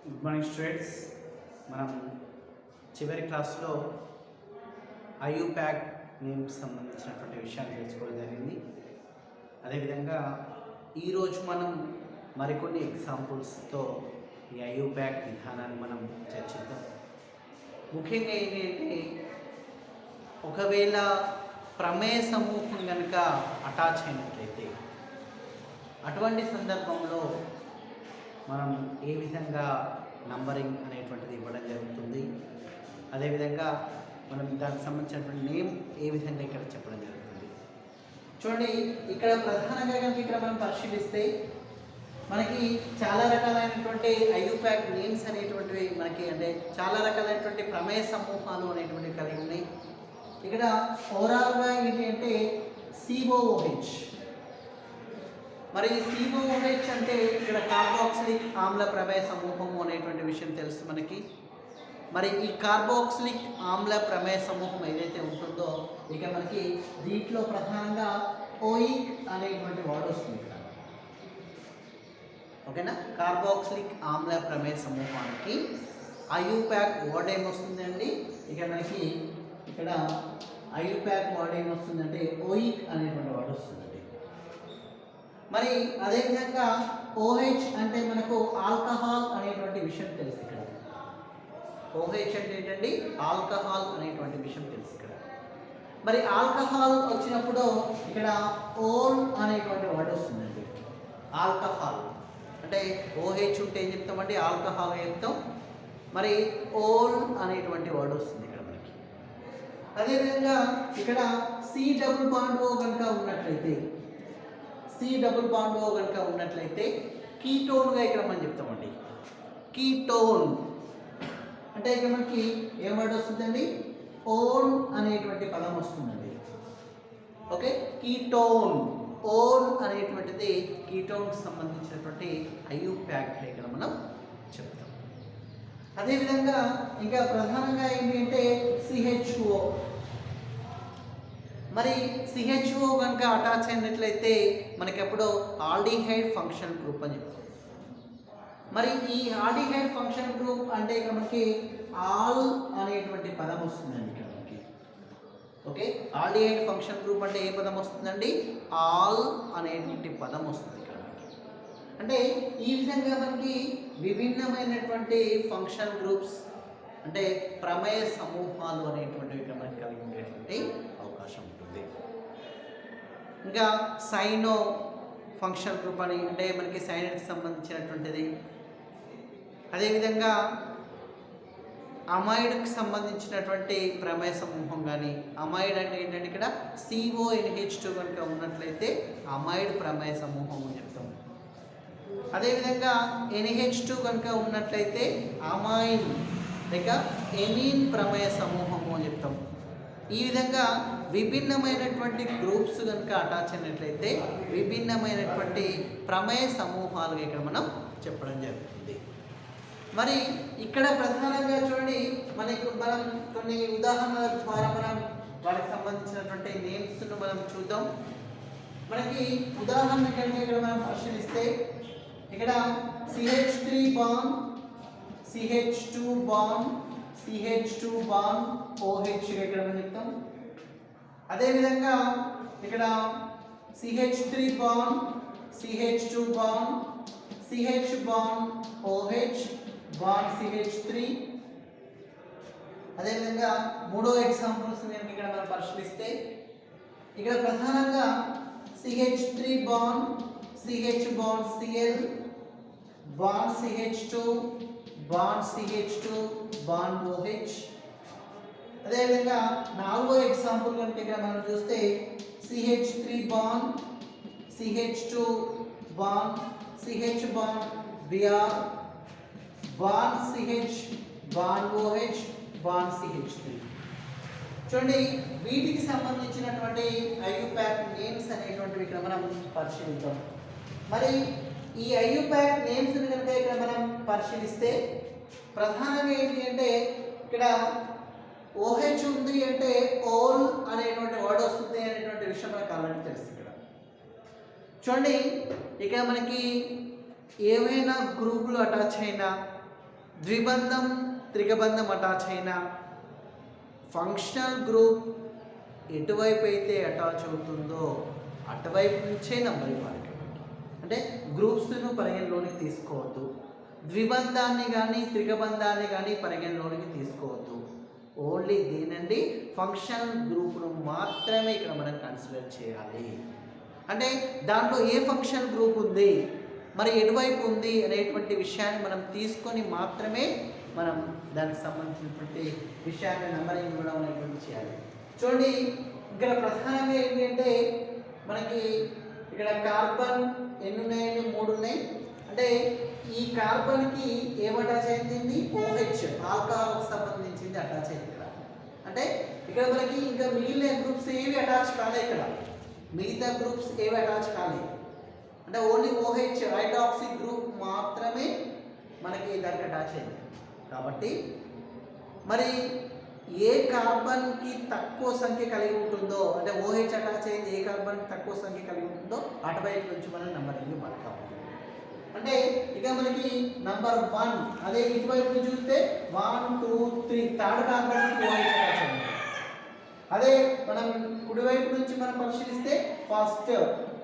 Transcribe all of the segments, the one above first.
Good morning students. మనం చివరి క్లాస్లో ఐయుప్యాక్ నేమ్స్ సంబంధించినటువంటి విషయాలు తెలుసుకోవడం జరిగింది. అదేవిధంగా ఈరోజు మనం మరికొన్ని ఎగ్జాంపుల్స్తో ఈ ఐయుప్యాక్ విధానాన్ని మనం చర్చిద్దాం. ముఖ్యంగా ఏంటి అంటే, ఒకవేళ ప్రమేయ సమూహం కనుక అటాచ్ అయినట్లయితే అటువంటి సందర్భంలో మనం ఏ విధంగా నంబరింగ్ అనేటువంటిది ఇవ్వడం జరుగుతుంది, అదేవిధంగా మనం దానికి సంబంధించినటువంటి నేమ్ ఏ విధంగా ఇక్కడ చెప్పడం జరుగుతుంది. చూడండి, ఇక్కడ ప్రధానంగా కనుక ఇక్కడ మనం పరిశీలిస్తే మనకి చాలా రకాలైనటువంటి ఐయుప్యాక్ నేమ్స్ అనేటువంటివి మనకి అంటే చాలా రకాలైనటువంటి ప్రమేయ సమూహాలు అనేటువంటివి కలిగి ఉన్నాయి. ఇక్కడ ఓవరాల్గా ఏంటి అంటే COOH. మరి COOH అంటే ఇక్కడ కార్బాక్సిలిక్ ఆమ్ల ప్రమేయ సమూహము అనేటువంటి విషయం తెలుసు మనకి. మరి ఈ కార్బాక్సిలిక్ ఆమ్ల ప్రమేయ సమూహం ఏదైతే ఉంటుందో ఇక మనకి దీంట్లో ప్రధానంగా ఓయిక్ అనేటువంటి వర్డ్ వస్తుంది ఇక్కడ. ఓకేనా, కార్బాక్సిలిక్ ఆమ్ల ప్రమేయ సమూహానికి ఐయుప్యాక్ వర్డ్ ఏమొస్తుందండి, ఇక మనకి ఇక్కడ ఐయుప్యాక్ వర్డ్ ఏమొస్తుందంటే ఓయిక్ అనేటువంటి వర్డ్ వస్తుందండి. మరి అదేవిధంగా OH అంటే మనకు ఆల్కహాల్ అనేటువంటి విషయం తెలుసు ఇక్కడ. OH అంటే ఏంటండి, ఆల్కహాల్ అనేటువంటి విషయం తెలుసు ఇక్కడ. మరి ఆల్కహాల్ వచ్చినప్పుడు ఇక్కడ ఓల్ అనేటువంటి వర్డ్ వస్తుందండి. ఆల్కహాల్ అంటే OH ఉంటే ఏం చెప్తామండి, ఆల్కహాల్ చెప్తాం. మరి ఓల్ అనేటువంటి వర్డ్ వస్తుంది ఇక్కడ మనకి. అదేవిధంగా ఇక్కడ C డబుల్ బాండ్ O కనుక ఉన్నట్లయితే కీటోన్గా ఇక్కడ మనం చెప్తామండి. కీటోన్ అంటే ఇక్కడ మనకి ఏం వర్డ్ వస్తుందండి, ఓన్ అనేటువంటి పదం వస్తుందండి. ఓకే, కీటోన్, ఓన్ అనేటువంటిది కీటోన్కి సంబంధించినటువంటి ఐయుప్యాక్ ఇక్కడ మనం చెప్తాం. అదేవిధంగా ఇంకా ప్రధానంగా ఏంటి అంటే CHO. మరి CHO కనుక అటాచ్ అయినట్లయితే మనకి ఎప్పుడో ఆల్డిహైడ్ ఫంక్షన్ గ్రూప్ అని చెప్తాం. మరి ఈ ఆల్డిహైడ్ ఫంక్షన్ గ్రూప్ అంటే ఇక్కడ మనకి ఆల్ అనేటువంటి పదం వస్తుందండి ఇక్కడ మనకి. ఓకే, ఆల్డిహైడ్ ఫంక్షన్ గ్రూప్ అంటే ఏ పదం వస్తుందండి, ఆల్ అనేటువంటి పదం వస్తుంది ఇక్కడ మనకి. అంటే ఈ విధంగా మనకి విభిన్నమైనటువంటి ఫంక్షన్ గ్రూప్స్ అంటే ప్రమేయ సమూహాలు అనేటువంటివి ఇక్కడ మనకి కలిగి ఉండేటువంటి అవకాశం ఉంటుంది. ఇంకా సైనో ఫంక్షన్ గ్రూప్ అని అంటే మనకి సైనట్కి సంబంధించినటువంటిది. అదేవిధంగా అమైడ్కి సంబంధించినటువంటి ప్రమేయ సమూహం కానీ, అమైడ్ అంటే ఏంటంటే ఇక్కడ CONH2 కనుక ఉన్నట్లయితే అమైడ్ ప్రమేయ సమూహం అని చెప్తాం. అదేవిధంగా NH2 కనుక ఉన్నట్లయితే అమైన్ లేక ఎమీన్ ప్రమేయ సమూహము అని చెప్తాం. ఈ విధంగా విభిన్నమైనటువంటి గ్రూప్స్ కనుక అటాచ్ అయినట్లయితే విభిన్నమైనటువంటి ప్రమేయ సమూహాలు ఇక్కడ మనం చెప్పడం జరుగుతుంది. మరి ఇక్కడ ప్రధానంగా చూడండి, మనం కొన్ని ఉదాహరణల ద్వారా మనం వాటికి సంబంధించినటువంటి నేమ్స్ను మనం చూద్దాం. మనకి ఉదాహరణ కనుక ఇక్కడ మనం పరిశీలిస్తే ఇక్కడ CH3 bond, CH2 bond, CH2 bond, OH ఇక్కడ మనం చెప్తాం. అదేవిధంగా ఇక్కడ CH3 bond, CH2 bond, CH bond, OH bond CH3. అదేవిధంగా మూడో ఎగ్జాంపుల్స్ నేను ఇక్కడ మనం పరిశీలిస్తే ఇక్కడ ప్రధానంగా CH3 bond, CH bond Cl bond CH2 bond CH2 bond OH. అదేవిధంగా నాలుగో ఎగ్జాంపుల్ కనుక ఇక్కడ మనం చూస్తే CH3 bond, CH2 bond, CH bond Br bond CH bond OH bond CH3. చూడండి, వీటికి సంబంధించినటువంటి ఐయుప్యాక్ నేమ్స్ అనేటువంటివి ఇక్కడ మనం పరిశీలిద్దాం. మరి ఈ ఐయుప్యాక్ నేమ్స్ కనుక ఇక్కడ మనం పరిశీలిస్తే ప్రధానంగా ఏంటి అంటే ఇక్కడ OH ఉంది అంటే ఓల్ అనేటువంటి వర్డ్ వస్తుంది అనేటువంటి విషయం మనకు ఆల్రెడీ తెలుసు. ఇక్కడ చూడండి, ఇక్కడ మనకి ఏవైనా గ్రూపులు అటాచ్ అయినా ద్విబంధం త్రికబంధం అటాచ్ అయిన ఫంక్షనల్ గ్రూప్ ఎటువైపు అయితే అటాచ్ అవుతుందో అటువైపు నుంచే నంబర్ ఇవ్వాలి. అంటే గ్రూప్స్ను పరిగణలోనికి తీసుకోవద్దు, ద్విబంధాన్ని కానీ త్రికబంధాన్ని కానీ పరిగణలోనికి తీసుకోవద్దు. ఓన్లీ దీనండి ఫంక్షనల్ గ్రూప్ను మాత్రమే ఇక్కడ మనం కన్సిడర్ చేయాలి. అంటే దాంట్లో ఏ ఫంక్షన్ గ్రూప్ ఉంది, మరి ఎటువైపు ఉంది అనేటువంటి విషయాన్ని మనం తీసుకొని మాత్రమే మనం దానికి సంబంధించినటువంటి విషయాన్ని నంబరింగ్ ఇవ్వడం అనేటువంటి చేయాలి. చూడండి, ఇక్కడ ప్రధానంగా ఏంటి అంటే మనకి ఇక్కడ కార్బన్ ఎన్ని ఉన్నాయండి? 3 ఉన్నాయి. అంటే ఈ కార్బన్కి ఏం అటాచ్ అయింది? OH, ఆల్కహాల్కి సంబంధించింది అటాచ్ అయింది ఇక్కడ. అంటే ఇక్కడ మనకి ఇంకా మిగిలిన గ్రూప్స్ ఏవి అటాచ్ కాలే, ఇక్కడ మిగతా గ్రూప్స్ ఏవి అటాచ్ కాలేదు. అంటే ఓన్లీ OH హైడ్రాక్సీ గ్రూప్ మాత్రమే మనకి దానికి అటాచ్ అయింది. కాబట్టి మరి ఏ కార్బన్కి తక్కువ సంఖ్య కలిగి ఉంటుందో, అంటే OH అటాచ్ అయింది ఏ కార్బన్కి తక్కువ సంఖ్య కలిగి ఉంటుందో అటువైపు నుంచి మనం నంబరింగ్ పడతాం. అంటే ఇక మనకి నంబర్ 1, అదే ఇటువైపు నుంచి చూస్తే 1 2 3 థర్డ్ కార్బన్కి OH అటాచ్ అయింది. అదే మనం కుడివైపు నుంచి మనం పరిశీలిస్తే ఫస్ట్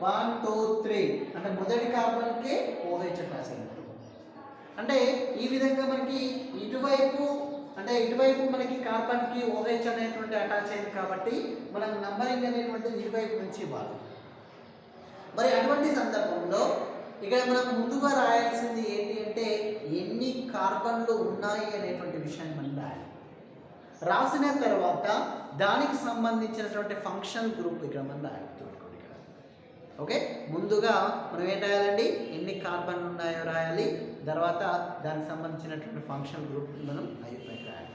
1 2 3 అంటే మొదటి కార్బన్కి OH అటాచ్ అయింది. అంటే ఈ విధంగా మనకి ఇటువైపు మనకి కార్బన్కి OH అనేటువంటి అటాచ్ అయింది కాబట్టి మనం నంబరింగ్ అనేటువంటిది ఇటువైపు నుంచి ఇవ్వాలి. మరి అటువంటి సందర్భంలో ఇక్కడ మనం ముందుగా రాయాల్సింది ఏంటి అంటే ఎన్ని కార్బన్లు ఉన్నాయి అనేటువంటి విషయాన్ని మనం రాయాలి. రాసిన తర్వాత దానికి సంబంధించినటువంటి ఫంక్షన్ గ్రూప్ ఇక్కడ మనం రాయాలి. ఓకే, ముందుగా మనం ఏం రాయాలండి? ఎన్ని కార్బన్లు ఉన్నాయో రాయాలి. తర్వాత దానికి సంబంధించినటువంటి ఫంక్షన్ గ్రూప్ మనం అయిపోయి రాయాలి.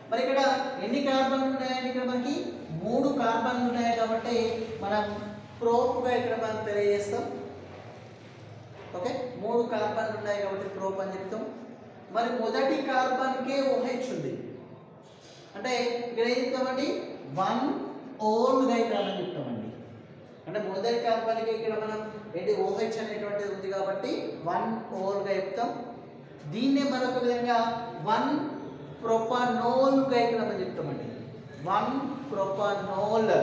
మరి ఇక్కడ ఎన్ని కార్బన్లు ఉన్నాయని ఇక్కడ మనకి 3 కార్బన్లు ఉన్నాయి కాబట్టి మనం ప్రోప్గా ఇక్కడ మనం తెలియజేస్తాం. ఓకే, 3 కార్బన్లు ఉన్నాయి కాబట్టి ప్రోప్ అని చెప్తాం. మరి మొదటి కార్బన్కే OH ఉంది అంటే ఇక్కడ ఏం చెప్తామండి? 1 ఓల్గా ఇక్కడ మనం చెప్తామండి. అంటే మొదటి కార్బన్కి ఇక్కడ మనం ఏంటి OH అనేటువంటిది ఉంది కాబట్టి 1 ఓల్గా చెప్తాం. దీన్నే మరొక విధంగా 1 ప్రొపనోల్గా ఇక్కడ మనం చెప్తామండి. 1 ప్రొపనోల్.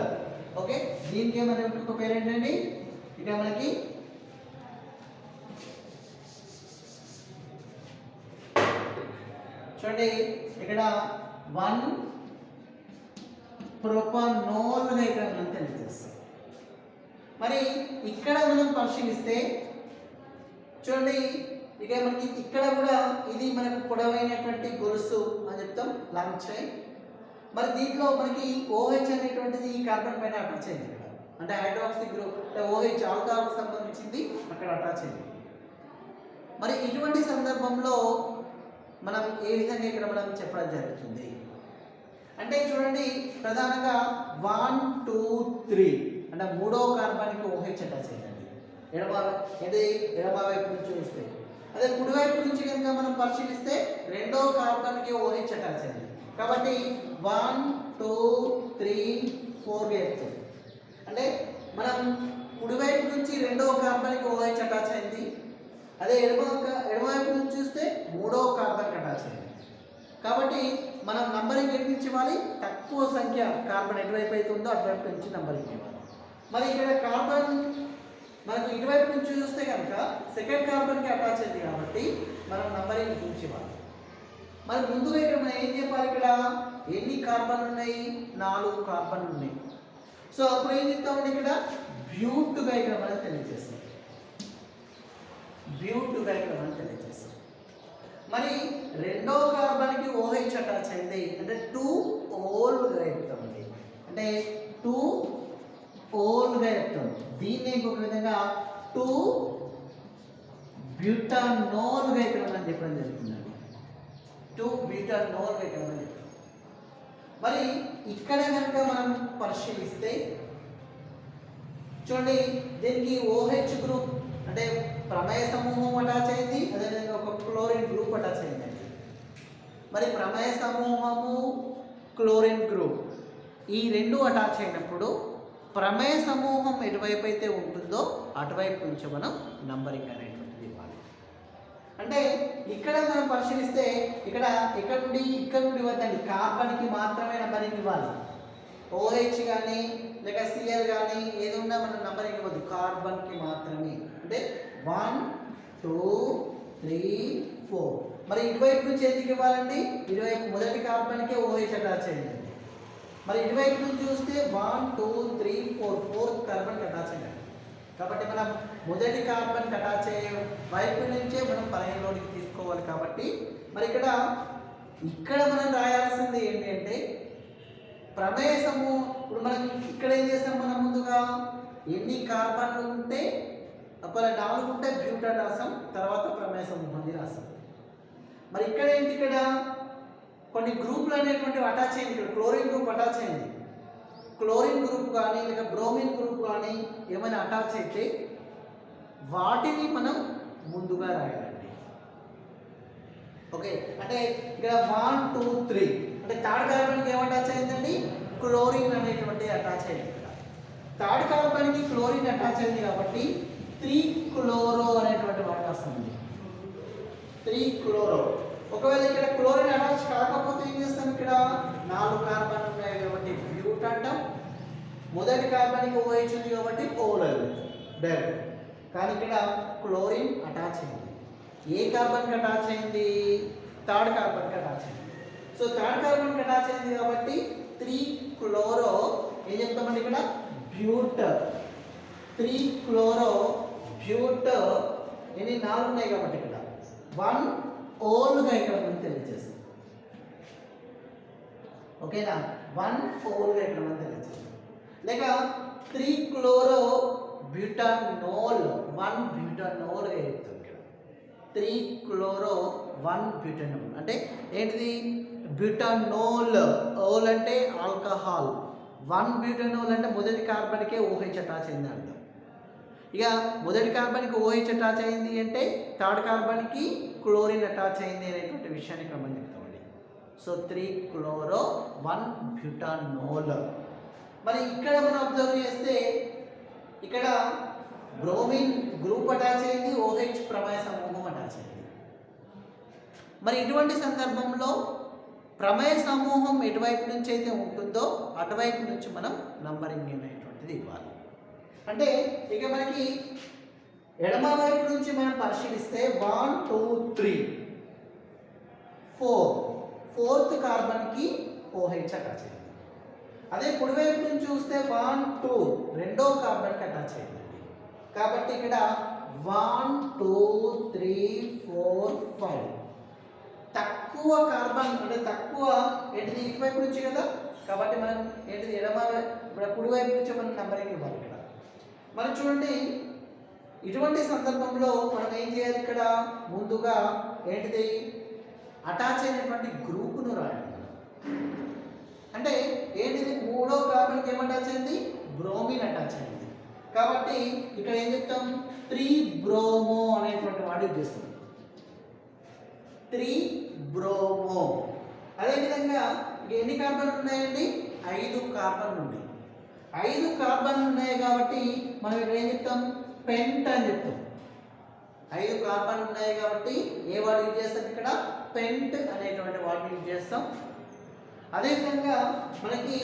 ఓకే, దీనికి మనం ఇంకొక పేరు ఏంటండి? ఇక్కడ మనకి చూడండి ఇక్కడ 1 ప్రొపనోల్గా ఇక్కడ మనం తెలియజేస్తాం. మరి ఇక్కడ మనం పరిశీలిస్తే చూడండి ఇక మనకి ఇక్కడ కూడా ఇది మనకు పొడవైనటువంటి గొలుసు అని చెప్తాం, లాంగ్ చైన్. మరి దీంట్లో మనకి OH అనేటువంటిది ఈ కార్బన్ పైన అటాచ్ అయింది ఇక్కడ. అంటే హైడ్రాక్సీ గ్రూప్ OH ఆల్కహాల్కి సంబంధించింది అక్కడ అటాచ్ అయింది. మరి ఇటువంటి సందర్భంలో మనం ఏ విధంగా ఇక్కడ మనం చెప్పడం జరుగుతుంది అంటే చూడండి ప్రధానంగా 1 2 3 అంటే 3వ కార్బన్కి OH అటాచ్ అయిందండి ఎడమ వైపు నుంచి చూస్తే. అదే కుడివైపు నుంచి కనుక మనం పరిశీలిస్తే 2వ కార్బన్కి OH అటాచ్ అయింది కాబట్టి 1 2 3 4 చెప్తుంది. అంటే మనం కుడివైపు నుంచి 2వ కార్బన్కి OH అటాచ్ అయింది. అదే ఎడమవైపు నుంచి చూస్తే 3వ కార్బన్కి అటాచ్ అయింది. కాబట్టి మనం నంబరింగ్ ఎటు నుంచి ఇవ్వాలి? తక్కువ సంఖ్య కార్బన్ ఎటువైపు అయితే ఉందో అటువైపు నుంచి నంబరింగ్ ఇవ్వాలి. మరి ఇక్కడ కార్బన్ మనకు ఇటువైపు నుంచి చూస్తే కనుక సెకండ్ కార్బన్కి అటాచ్ అయింది కాబట్టి మనం నంబరింగ్ గురించి ఇవ్వాలి. మరి ముందుగా ఇక్కడ మనం ఏం చెప్పాలి? ఇక్కడ ఎన్ని కార్బన్లు ఉన్నాయి? 4 కార్బన్లు ఉన్నాయి. సో అప్పుడు ఏం చెప్తామండి? ఇక్కడ బ్యూట్గా ఇక్కడ మనం తెలియజేస్తాం. బ్యూట్గా ఇక్కడ మనం తెలియజేస్తాం. మరి 2వ కార్బన్కి OH అటాచ్ అయింది అంటే 2 ఓల్గా చెప్తామండి. అంటే 2 ఓల్గా చెప్తాం. దీన్ని ఇంకొక విధంగా 2 బ్యూటానోల్గా ఇక్కడ మనం చెప్పడం జరుగుతుందండి. 2 బ్యూటానోల్గా ఇక్కడ మనం చెప్తాం. మరి ఇక్కడ కనుక మనం పరిశీలిస్తే చూడండి దీనికి OH గ్రూప్ అంటే ప్రమేయ సమూహం అటాచ్ అయింది, అదేవిధంగా ఒక క్లోరిన్ గ్రూప్ అటాచ్ అయిందండి. మరి ప్రమేయ సమూహము క్లోరిన్ గ్రూప్ ఈ 2 అటాచ్ అయినప్పుడు ప్రమేయ సమూహం ఎటువైపు అయితే ఉంటుందో అటువైపు నుంచి మనం నంబరింగ్ అనేటువంటిది ఇవ్వాలి. అంటే ఇక్కడ మనం పరిశీలిస్తే ఇక్కడ ఇక్కడ నుండి వద్దండి, కార్బన్కి మాత్రమే నంబరింగ్ ఇవ్వాలి. OH కానీ లేక Cl కానీ ఏది ఉన్నా మనం నంబరింగ్ ఇవ్వద్దు, కార్బన్కి మాత్రమే. అంటే 1 2 3 4. మరి ఇటువైపు నుంచి ఎందుకు ఇవ్వాలండి? ఇటువైపు మొదటి కార్బన్కే OH అటాచ్ అయిందండి. మరి ఇటువైపు నుంచి చూస్తే 1 2 3 4 4th కార్బన్కి అటాచ్ అయ్యింది. కాబట్టి మనం మొదటి కార్బన్కి అటాచ్ అయ్యే వైపు నుంచే మనం పరిగణలోకి తీసుకోవాలి. కాబట్టి మరి ఇక్కడ మనం రాయాల్సింది ఏంటి అంటే ప్రమేయము. ఇప్పుడు మనం ఇక్కడ ఏం చేస్తాం, మనం ముందుగా ఎన్ని కార్బన్లు ఉంటే అప్పుడు 4 ఉంటే బ్యూటాన్ రాసాం, తర్వాత ప్రమేయ సమూహాన్ని రాసాం. మరి ఇక్కడ ఏంటి, ఇక్కడ కొన్ని గ్రూపులు అనేటువంటివి అటాచ్ అయింది. ఇక్కడ క్లోరిన్ గ్రూప్ అటాచ్ అయింది. క్లోరిన్ గ్రూప్ కానీ లేక బ్రోమిన్ గ్రూప్ కానీ ఏమైనా అటాచ్ అయితే వాటిని మనం ముందుగా రాయాలండి. ఓకే, అంటే ఇక్కడ 1 2 3 అంటే థర్డ్ కార్బన్కి ఏం అటాచ్ అయిందండి? క్లోరిన్ అనేటువంటి అటాచ్ అయింది. ఇక్కడ థర్డ్ కార్బన్కి క్లోరిన్ అటాచ్ అయింది కాబట్టి 3 క్లోరో అనేటువంటి మాట వస్తుంది. 3 క్లోరో. ఒకవేళ ఇక్కడ క్లోరిన్ అటాచ్ కాకపోతే ఏం చేస్తాం, ఇక్కడ 4 కార్బన్ ఉన్నాయి కాబట్టి బ్యూట్ అంటాం. మొదటి కార్బన్కి OH ఉంది కాబట్టి ఓలల్ డైరెక్ట్. కానీ ఇక్కడ క్లోరిన్ అటాచ్ అయింది. ఏ కార్బన్కి అటాచ్ అయింది? థర్డ్ కార్బన్కి అటాచ్ అయింది. సో థర్డ్ కార్బన్కి అటాచ్ అయింది కాబట్టి 3 క్లోరో ఏం చెప్తామండి, ఇక్కడ బ్యూట్. 3 క్లోరో బ్యూట్. ఎన్ని 4 ఉన్నాయి కాబట్టి ఇక్కడ 1 ఓల్గా ఇక్కడ మనం తెలియజేస్తాం. ఓకేనా, 1 ఓల్గా ఇక్కడ మనం తెలియజేస్తాం. లేక 3 క్లోరో బ్యూటానోల్ 1 బ్యూటానోల్గా చెప్తాం. ఇక్కడ 3 క్లోరో 1 బ్యూటానోల్ అంటే ఏంటిది? బ్యూటానోల్. ఓల్ అంటే ఆల్కహాల్. 1 బ్యూటానోల్ అంటే మొదటి కార్బన్కే OH అటాచ్ అయింది అర్థం. ఇక మొదటి కార్బన్కి OH అటాచ్ అయింది అంటే థర్డ్ కార్బన్కి క్లోరిన్ అటాచ్ అయింది అనేటువంటి విషయాన్ని ఇక్కడ మనం చెప్తామండి. So 3 chloro 1 బ్యూటానోల్. మరి ఇక్కడ మనం అబ్జర్వ్ చేస్తే ఇక్కడ బ్రోమిన్ గ్రూప్ అటాచ్ అయింది, OH ప్రమేయ సమూహం అటాచ్ అయింది. మరి ఇటువంటి సందర్భంలో ప్రమేయ సమూహం ఎటువైపు నుంచి అయితే ఉంటుందో అటువైపు నుంచి మనం నంబరింగ్ అనేటువంటిది ఇవ్వాలి. అంటే ఇక మనకి ఎడమ వైపు నుంచి మనం పరిశీలిస్తే 1 2 3 4 4th కార్బన్కి OH అటాచ్ అయింది. అదే కుడివైపు నుంచి చూస్తే 1 2 రెండో కార్బన్కి అటాచ్ అయింది. కాబట్టి ఇక్కడ 1 2 3 4 5 తక్కువ కార్బన్ అంటే తక్కువ ఏంటిది ఇటువైపు నుంచి కదా. కాబట్టి మనం ఏంటిది ఎడమ ఇప్పుడు కుడివైపు నుంచి మనం నంబరింగ్ ఇవ్వాలి. ఇక్కడ మనం చూడండి, ఇటువంటి సందర్భంలో మనం ఏం చేయాలి, ఇక్కడ ముందుగా ఏంటిది అటాచ్ అయినటువంటి గ్రూపును రాయాలి. అంటే ఏంటిది మూడో కార్బన్కి ఏం అటాచ్ అయింది? బ్రోమిన్ అటాచ్ అయింది. కాబట్టి ఇక్కడ ఏం చెప్తాం? 3 బ్రోమో అనేటువంటి వాడు యూజ్ చేస్తాం. 3 బ్రోమో. అదేవిధంగా ఎన్ని కార్బన్లు ఉన్నాయండి? 5 కార్బన్లు ఉన్నాయి. 5 కార్బన్లు ఉన్నాయి కాబట్టి మనం ఇక్కడ ఏం చెప్తాం? పెంట్ అని చెప్తాం. 5 కార్బన్లు ఉన్నాయి కాబట్టి ఏ వాడు యూజ్ చేస్తాం? ఇక్కడ పెంట్ అనేటువంటి వాడిని యూజ్ చేస్తాం. అదేవిధంగా మనకి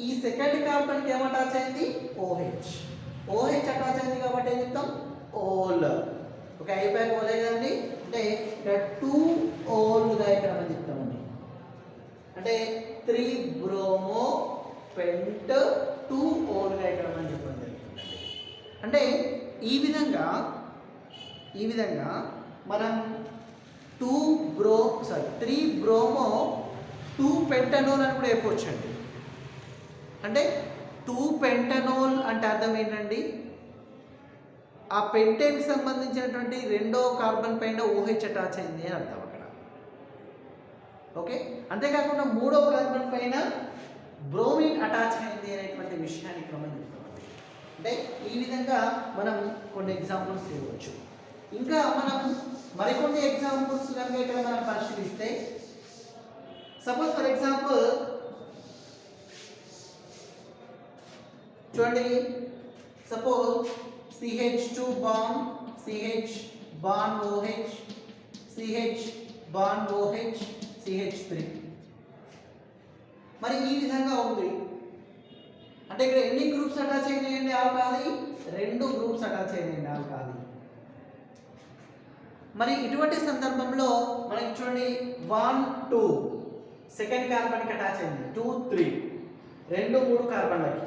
ఈ సెకండ్ కార్బన్కి ఏం అటాచ్ అయింది? OH అటాచ్ అయింది కాబట్టి ఏం చెప్తాం? ఓల్. ఒక అయిపోయాక ఓలే కదండి. అంటే ఇక్కడ 2 ఓల్గా ఇక్కడ మనం చెప్తామండి. అంటే 3 బ్రోమో పెంట్ 2 ఓల్గా ఇక్కడ మనం చెప్పడం జరుగుతుందండి. అంటే ఈ విధంగా మనం 3 బ్రోమో 2 పెంటనోల్ అని కూడా చెప్పవచ్చండి. అంటే 2 పెంటనోల్ అంటే అర్థం ఏంటండి? ఆ పెంటేన్కి సంబంధించినటువంటి రెండో కార్బన్ పైన OH అటాచ్ అయింది అని అర్థం అక్కడ. ఓకే, అంతేకాకుండా మూడో కార్బన్ పైన బ్రోమిన్ అటాచ్ అయింది అనేటువంటి విషయాన్ని ఇక్కడ మనం చెప్తామండి. అంటే ఈ విధంగా మనం కొన్ని ఎగ్జాంపుల్స్ ఇవ్వచ్చు. ఇంకా మనం మరికొన్ని ఎగ్జాంపుల్స్ కనుక ఇక్కడ మనం పరిశీలిస్తే, సపోజ్ ఫర్ ఎగ్జాంపుల్ చూడండి, suppose CH2 bond CH bond OH, CH bond OH, CH3. మరి ఈ విధంగా ఉంది. అంటే ఇక్కడ ఎన్ని గ్రూప్స్ అటాచ్ అయినాయండి ఆల్కహాల్? 2 గ్రూప్స్ అటాచ్ అయినాయండి ఆల్కహాల్. మరి ఇటువంటి సందర్భంలో మనకి చూడండి 1 2 సెకండ్ కార్బన్కి అటాచ్ అయింది, 2 3 2 3 కార్బన్లకి.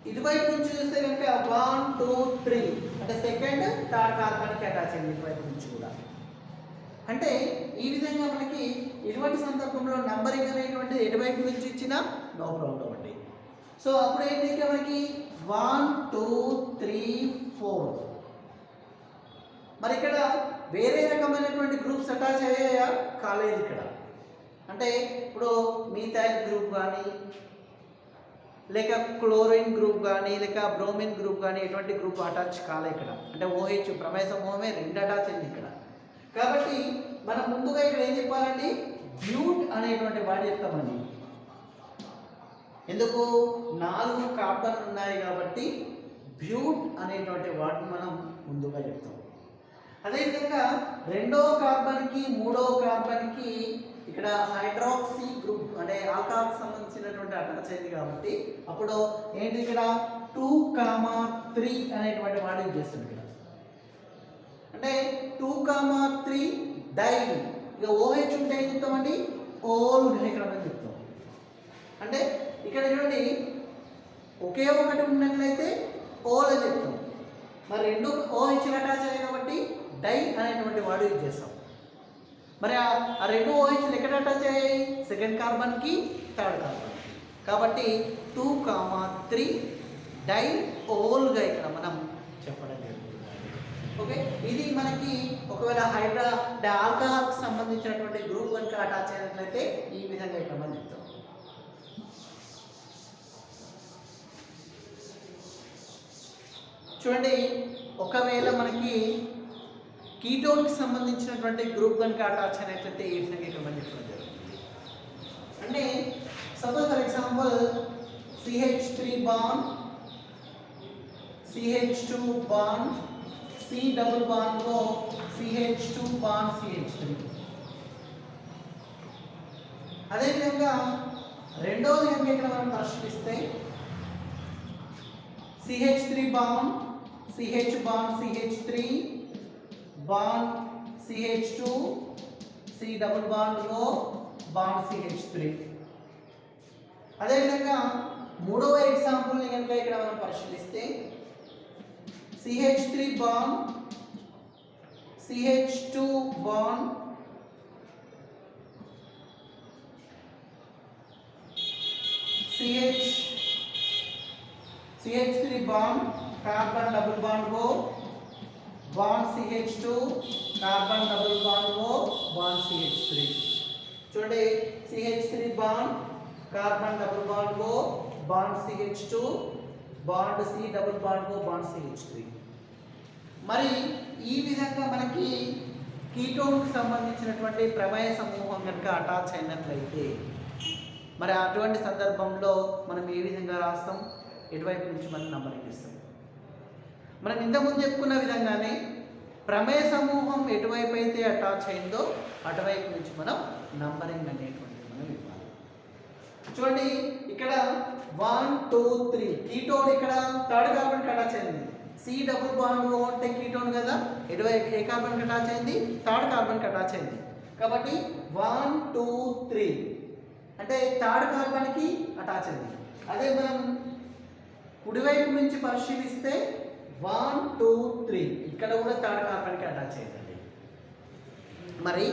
ఇటువైపు నుంచి చూస్తే కనుక 1 2 3 అంటే సెకండ్ థర్డ్ కార్బన్కి అటాచ్ అయింది ఇటువైపు నుంచి కూడా. అంటే ఈ విధంగా మనకి ఇటువంటి సందర్భంలో నంబరింగ్ అనేటువంటిది ఎటువైపు నుంచి ఇచ్చినా నో ప్రాబ్లం అండి. సో అప్పుడు ఏంటంటే మనకి 1 2 3 4. మరి ఇక్కడ వేరే రకమైనటువంటి గ్రూప్స్ అటాచ్ అయ్యాయా? కాలేదు ఇక్కడ. అంటే ఇప్పుడు మిథైల్ గ్రూప్ కానీ లేక క్లోరిన్ గ్రూప్ కానీ లేక బ్రోమిన్ గ్రూప్ కానీ ఎటువంటి గ్రూప్ అటాచ్ కాలే ఇక్కడ. అంటే OH ప్రమేయ సమూహమే 2 అటాచ్ అయింది ఇక్కడ. కాబట్టి మనం ముందుగా ఇక్కడ ఏం చెప్పాలండి? బ్యూట్ అనేటువంటి వాడు చెప్తామండి. ఎందుకు? 4 కార్బన్ ఉన్నాయి కాబట్టి బ్యూట్ అనేటువంటి వాటిని మనం ముందుగా చెప్తాం. అదేవిధంగా 2వ కార్బన్కి 3వ కార్బన్కి ఇక్కడ హైడ్రాక్సీ గ్రూప్ అంటే ఆల్కహాల్కి సంబంధించినటువంటి అటాచ్ అయింది కాబట్టి అప్పుడు ఏంటి ఇక్కడ 2,3 అనేటువంటి వాడు యూజ్ చేస్తుంది ఇక్కడ. అంటే 2,3 డైల్. ఇక OH ఉంటే ఏం చెప్తామండి? ఓల్ డైగ్రామ్ అని చెప్తాం. అంటే ఇక్కడ చూడండి ఒకే ఒకటి ఉన్నట్లయితే ఓల్ అని చెప్తాం. మరి 2 OH అటాచ్ అయ్యాయి కాబట్టి డై అనేటువంటి వాడు యూజ్ చేస్తాం. మరి ఆ 2 OH ఎక్కడ అటాచ్ అయ్యాయి? సెకండ్ కార్బన్కి థర్డ్ కార్బన్కి. కాబట్టి 2,3 డై ఓల్గా ఇక్కడ మనం చెప్పడం జరుగుతుంది. ఓకే, ఇది మనకి ఒకవేళ ఆల్కహాల్కి సంబంధించినటువంటి గ్రూప్ కనుక అటాచ్ అయినట్లయితే ఈ విధంగా ఇక్కడ మనం చెప్తాం. చూడండి, ఒకవేళ మనకి కీటోన్కి సంబంధించినటువంటి గ్రూప్ కనుక అటాచ్ అయినట్లయితే ఏ విధంగా ఇక్కడ మనం చెప్పడం జరుగుతుంది. అంటే suppose for example CH3 bond CH2 bond C double బాండ్లో CH2 బాండ్ CH3. అదేవిధంగా రెండవది కనుక ఇక్కడ మనం పరిశీలిస్తే CH3 bond CH bond CH3 bond CH2 C double బాండ్లో బాండ్ CH3. అదేవిధంగా మూడవ ఎగ్జాంపుల్ని కనుక ఇక్కడ మనం పరిశీలిస్తే CH3 bond CH2 bond CH3 bond carbon double bond O bond CH2 carbon double bond O bond CH3. చూడండి, CH3 bond carbon double bond O bond CH2 bond C double bond O bond CH3. మరి ఈ విధంగా మనకి కీటోన్కి సంబంధించినటువంటి ప్రమేయ సమూహం కనుక attach అయినట్లయితే మరి అటువంటి సందర్భంలో మనం ఏ విధంగా రాస్తాం? ఎటువైపు నుంచి మనం నంబరింగ్ ఇస్తాం. మనం ఇంతకుముందు చెప్పుకున్న విధంగానే ప్రమేయ సమూహం ఎటువైపు అయితే అటాచ్ అయిందో అటువైపు నుంచి మనం నంబరింగ్ అనేటువంటిది మనం ఇవ్వాలి. చూడండి, ఇక్కడ 1 2 3 కీటోన్ ఇక్కడ థర్డ్ కార్బన్కి అటాచ్ అయింది. C డబుల్ బాండ్ అంటే కీటోన్ కదా, ఎటువైపు ఏ కార్బన్కి అటాచ్ అయింది? థర్డ్ కార్బన్కి అటాచ్ అయింది. కాబట్టి 1 2 3 అంటే థర్డ్ కార్బన్కి అటాచ్ అయింది. అదే మనం కుడివైపు నుంచి పరిశీలిస్తే 1 2 3 ఇక్కడ కూడా థర్డ్ కార్బన్కి అటాచ్ అయిందండి. మరి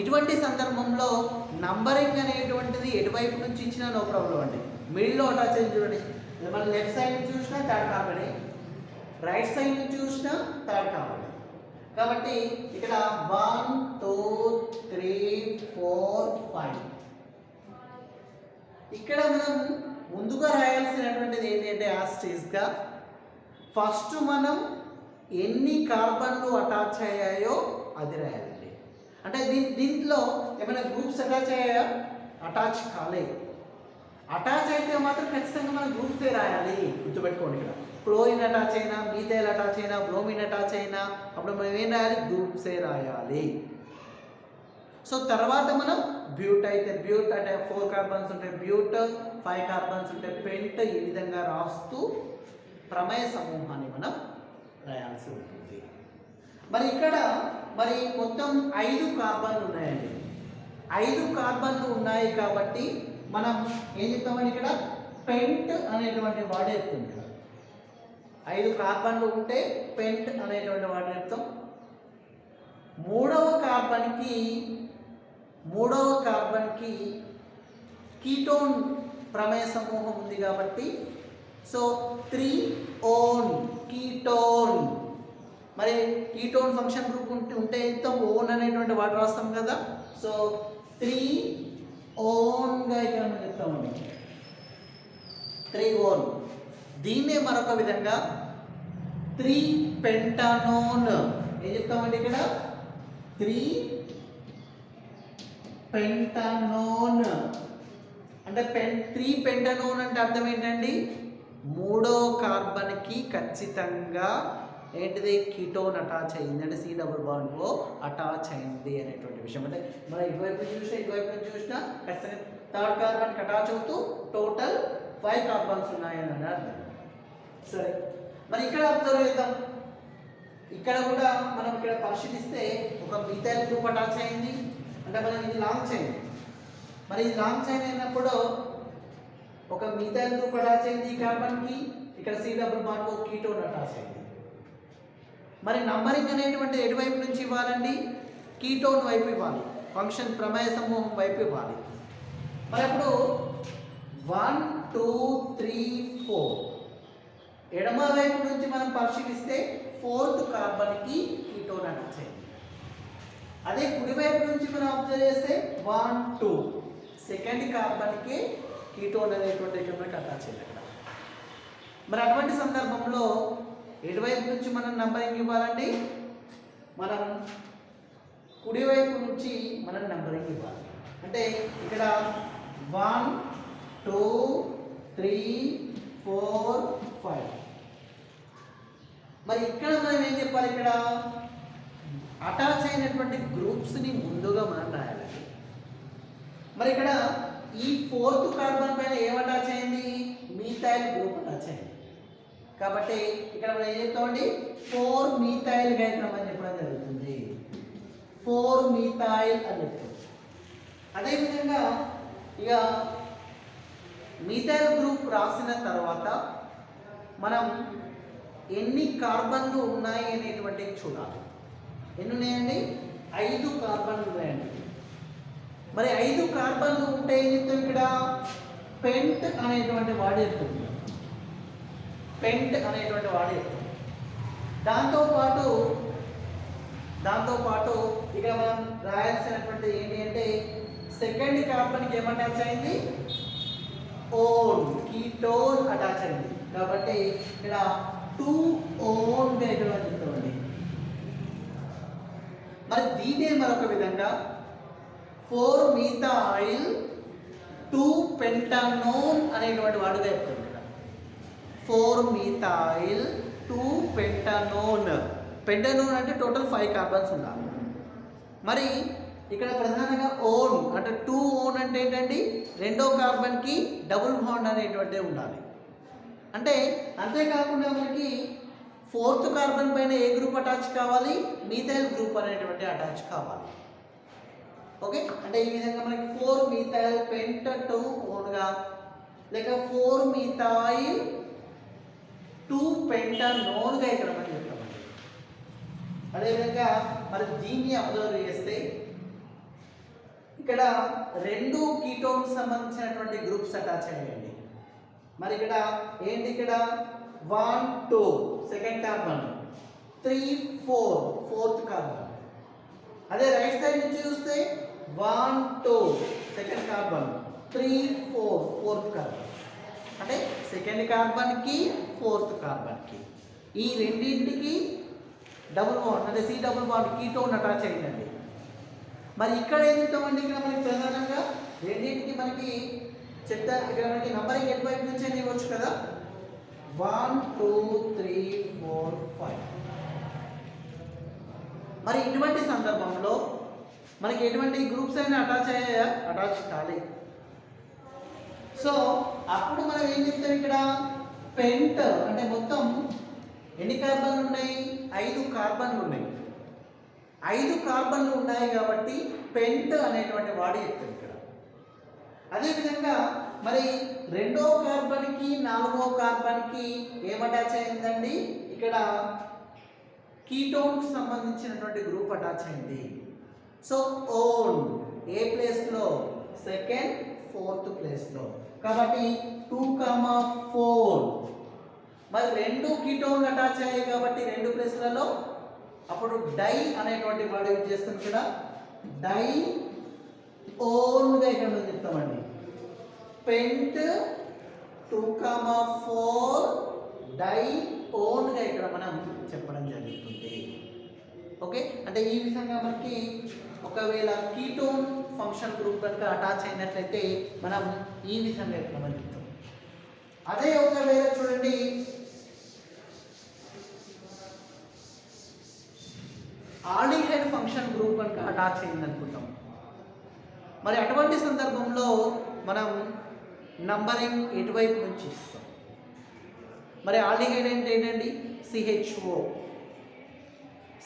ఇటువంటి సందర్భంలో నంబరింగ్ అనేటువంటిది ఎటువైపు నుంచి ఇచ్చినా నో ప్రాబ్లం అండి. మిడిల్లో అటాచ్ అయింది చూడండి, మన లెఫ్ట్ సైడ్ నుంచి చూసినా థర్డ్ కార్బనే, రైట్ సైడ్ నుంచి చూసినా థర్డ్ కార్బనే. కాబట్టి ఇక్కడ 1 2 3 4 5 ఇక్కడ మనం ముందుగా రాయాల్సినటువంటిది ఏంటంటే యాస్టీస్గా ఫస్ట్ మనం ఎన్ని కార్బన్లు అటాచ్ అయ్యాయో అది రాయాలండి. అంటే దీంట్లో ఏమైనా గ్రూప్స్ అటాచ్ అయ్యాయా? అటాచ్ కాలేదు. అటాచ్ అయితే మాత్రం ఖచ్చితంగా మనం గ్రూప్సే రాయాలి, గుర్తుపెట్టుకోండి. ఇక్కడ క్లోరిన్ అటాచ్ అయినా, మీథైల్ అటాచ్ అయినా, బ్రోమిన్ అటాచ్ అయినా అప్పుడు మనం ఏం రాయాలి? గ్రూప్సే రాయాలి. సో తర్వాత మనం బ్యూట్ అయితే బ్యూట్ అంటే 4 కార్బన్స్ ఉంటాయి బ్యూట్, 5 కార్బన్స్ ఉంటాయి పెంట్. ఈ విధంగా రాస్తూ ప్రమేయ సమూహాన్ని మనం రాయాల్సి ఉంటుంది. మరి ఇక్కడ మరి మొత్తం 5 కార్బన్లు ఉన్నాయండి. 5 కార్బన్లు ఉన్నాయి కాబట్టి మనం ఏం చెప్తామండి? ఇక్కడ పెంట్ అనేటువంటి వాడు చెప్తుంది. 5 కార్బన్లు ఉంటే పెంట్ అనేటువంటి వాడు చెప్తాం. మూడవ కార్బన్కి కీటోన్ ప్రమేయ సమూహం ఉంది కాబట్టి సో 3-ఓన్ కీటోన్. మరి కీటోన్ ఫంక్షన్ గ్రూప్ ఉంటే ఎంత ఓన్ అనేటువంటి వాడు రాస్తాం కదా. సో 3-ఓన్గా ఇక్కడ మనం చెప్తామండి. 3-ఓన్. దీన్నే మరొక విధంగా 3-పెంటానోన్ ఏం చెప్తామండి? ఇక్కడ 3-పెంటానోన్ అంటే 3-పెంటానోన్ అంటే అర్థం ఏంటండి? మూడో కార్బన్కి ఖచ్చితంగా ఏంటిది? కీటోన్ అటాచ్ అయింది అంటే C double bond O attach అయింది అనేటువంటి విషయం. అంటే మనం ఇటువైపు నుంచి చూసినా ఖచ్చితంగా థర్డ్ కార్బన్కి అటాచ్ అవుతూ టోటల్ 5 కార్బన్స్ ఉన్నాయని అర్థం. సరే, మరి ఇక్కడ అబ్జర్వ్ చేద్దాం. ఇక్కడ కూడా మనం ఇక్కడ పరిశీలిస్తే ఒక మీథైల్ గ్రూప్ అటాచ్ అయింది అంటే మనం ఇది లాంగ్ చైన్. మరి ఇది లాంగ్ చైన్ అయినప్పుడు ఒక మీథైల్ గ్రూప్ అటాచ్ అయింది ఈ కార్బన్కి, ఇక్కడ C double bond O ketone attach అయింది. మరి నంబరింగ్ అనేటువంటి ఎటువైపు నుంచి ఇవ్వాలండి? కీటోన్ వైపు ఇవ్వాలి, ఫంక్షన్ ప్రమేయ సమూహం వైపు ఇవ్వాలి. మరి అప్పుడు 1 2 3 4 ఎడమ వైపు నుంచి మనం పరిశీలిస్తే 4th కార్బన్కి కీటోన్ అటాచ్ అయింది. అదే కుడివైపు నుంచి మనం అబ్జర్వ్ చేస్తే 1 2 సెకండ్ కార్బన్కి కీటోన్ అనేటువంటి ఇక్కడ మనకి అటాచ్ అయింది అక్కడ. మరి అటువంటి సందర్భంలో ఎటువైపు నుంచి మనం నంబరింగ్ ఇవ్వాలండి? మనం కుడివైపు నుంచి మనం నంబరింగ్ ఇవ్వాలి. అంటే ఇక్కడ 1 2 3 4 5. మరి ఇక్కడ మనం ఏం చెప్పాలి? ఇక్కడ అటాచ్ అయినటువంటి గ్రూప్స్ని ముందుగా మనం రాయాలి. మరి ఇక్కడ ఈ 4th కార్బన్ పైన ఏం అటాచ్ అయింది? మీథైల్ గ్రూప్ అటాచ్ అయింది కాబట్టి ఇక్కడ మనం ఏం చెప్తామండి? 4 మీథైల్ డయాగ్రామ్ అని చెప్పడం జరుగుతుంది. 4 మీథైల్ అని చెప్తాం. అదేవిధంగా ఇక మీథైల్ గ్రూప్ రాసిన తర్వాత మనం ఎన్ని కార్బన్లు ఉన్నాయి అనేటువంటిది చూడాలి. ఎన్ని ఉన్నాయండి? 5 కార్బన్లు ఉన్నాయండి. మరి 5 కార్బన్లు ఉంటే ఏం చెప్తాం? ఇక్కడ పెంట్ అనేటువంటి వాడు చెప్తుంది. పెంట్ అనేటువంటి వాడు చెప్తాం. దాంతోపాటు ఇక్కడ మనం రాయాల్సినటువంటి ఏంటి అంటే సెకండ్ కార్బన్కి ఏమటాచ్ అయింది? ఓన్ కీటోన్ అటాచ్ అయింది కాబట్టి ఇక్కడ 2-ఓన్ ఇక్కడ చెప్తామండి. మరి దీనే మరొక విధంగా 4-మీథైల్ 2-పెంటానోన్ అనేటువంటి వాడుగా చెప్తాం. ఇక్కడ 4-మీథైల్ 2-పెంటానోన్. పెంటానోన్ అంటే టోటల్ 5 కార్బన్స్ ఉండాలి. మరి ఇక్కడ ప్రధానంగా ఓన్ అంటే 2-ఓన్ అంటే ఏంటండి? రెండో కార్బన్కి డబుల్ బాండ్ అనేటువంటిది ఉండాలి. అంటే అంతేకాకుండా మనకి 4th కార్బన్ పైన ఏ గ్రూప్ అటాచ్ కావాలి? మీథైల్ గ్రూప్ అనేటువంటి అటాచ్ కావాలి. ఓకే, అంటే ఈ విధంగా మనకి 4-మీథైల్ పెంట 2-ఓన్గా లేక 4-మీథైల్ 2-పెంటానోన్గా ఇక్కడ మనం చెప్తామండి. అదేవిధంగా మరి దీన్ని అబ్జర్వ్ చేస్తే ఇక్కడ 2 కీటోన్కి సంబంధించినటువంటి గ్రూప్స్ అటాచ్ అయ్యాయండి. మరి ఇక్కడ ఏంటి? ఇక్కడ 1 2 సెకండ్ కార్బన్, 3 4 4th కార్బన్. అదే రైట్ సైడ్ నుంచి చూస్తే 1 2 సెకండ్ కార్బన్, 3 4 4th కార్బన్. అంటే సెకండ్ కార్బన్కి 4th కార్బన్కి ఈ రెండింటికి డబుల్ బాండ్ అంటే C double bond ketone attach అయిందండి. మరి ఇక్కడ ఏం చెప్తామండి? ఇక్కడ మనకి ప్రధానంగా రెండింటికి మనకి చెప్తా ఇక్కడ మనకి నంబరింగ్ ఎటువైపు నుంచి అని ఇవ్వచ్చు కదా. 1 2 3 4 5. మరి ఇటువంటి సందర్భంలో మనకి ఎటువంటి గ్రూప్స్ అయినా అటాచ్ అయ్యాయా? అటాచ్ కాలేదు. సో అప్పుడు మనం ఏం చెప్తాం ఇక్కడ పెంట్ అంటే మొత్తం ఎన్ని కార్బన్లు ఉన్నాయి? 5 కార్బన్లు ఉన్నాయి. 5 కార్బన్లు ఉన్నాయి కాబట్టి పెంట్ అనేటువంటి వాడు చెప్తాం ఇక్కడ. అదేవిధంగా మరి 2వ కార్బన్కి 4వ కార్బన్కి ఏం అటాచ్ అయిందండి? ఇక్కడ కీటోన్కి సంబంధించినటువంటి గ్రూప్ అటాచ్ అయింది. సో ఓన్ ఏ ప్లేస్లో? సెకండ్, ఫోర్త్ ప్లేస్లో. కాబట్టి 2, 4. మరి 2 కీటోన్లు అటాచ్ అయ్యాయి కాబట్టి 2 ప్లేస్లలో అప్పుడు డై అనేటువంటి వాడు యూజ్ చేస్తాం ఇక్కడ. డై ఓన్గా ఇక్కడ మనం చెప్తామండి. పెంట్ 2, 4 డై ఓన్గా ఇక్కడ మనం చెప్పడం జరుగుతుంది. ఓకే, అంటే ఈ విధంగా మనకి ఒకవేళ కీటోన్ ఫంక్షన్ గ్రూప్ కనుక అటాచ్ అయినట్లయితే మనం ఈ విధంగా ఇక్కడ మనం చెప్తాం. అదే ఒకవేళ చూడండి ఆల్డిహైడ్ ఫంక్షన్ గ్రూప్ కనుక అటాచ్ అయింది అనుకుంటాం. మరి అటువంటి సందర్భంలో మనం నంబరింగ్ ఎటువైపు నుంచి ఇస్తాం? మరి ఆల్డిహైడ్ అంటే ఏంటండి? CHO.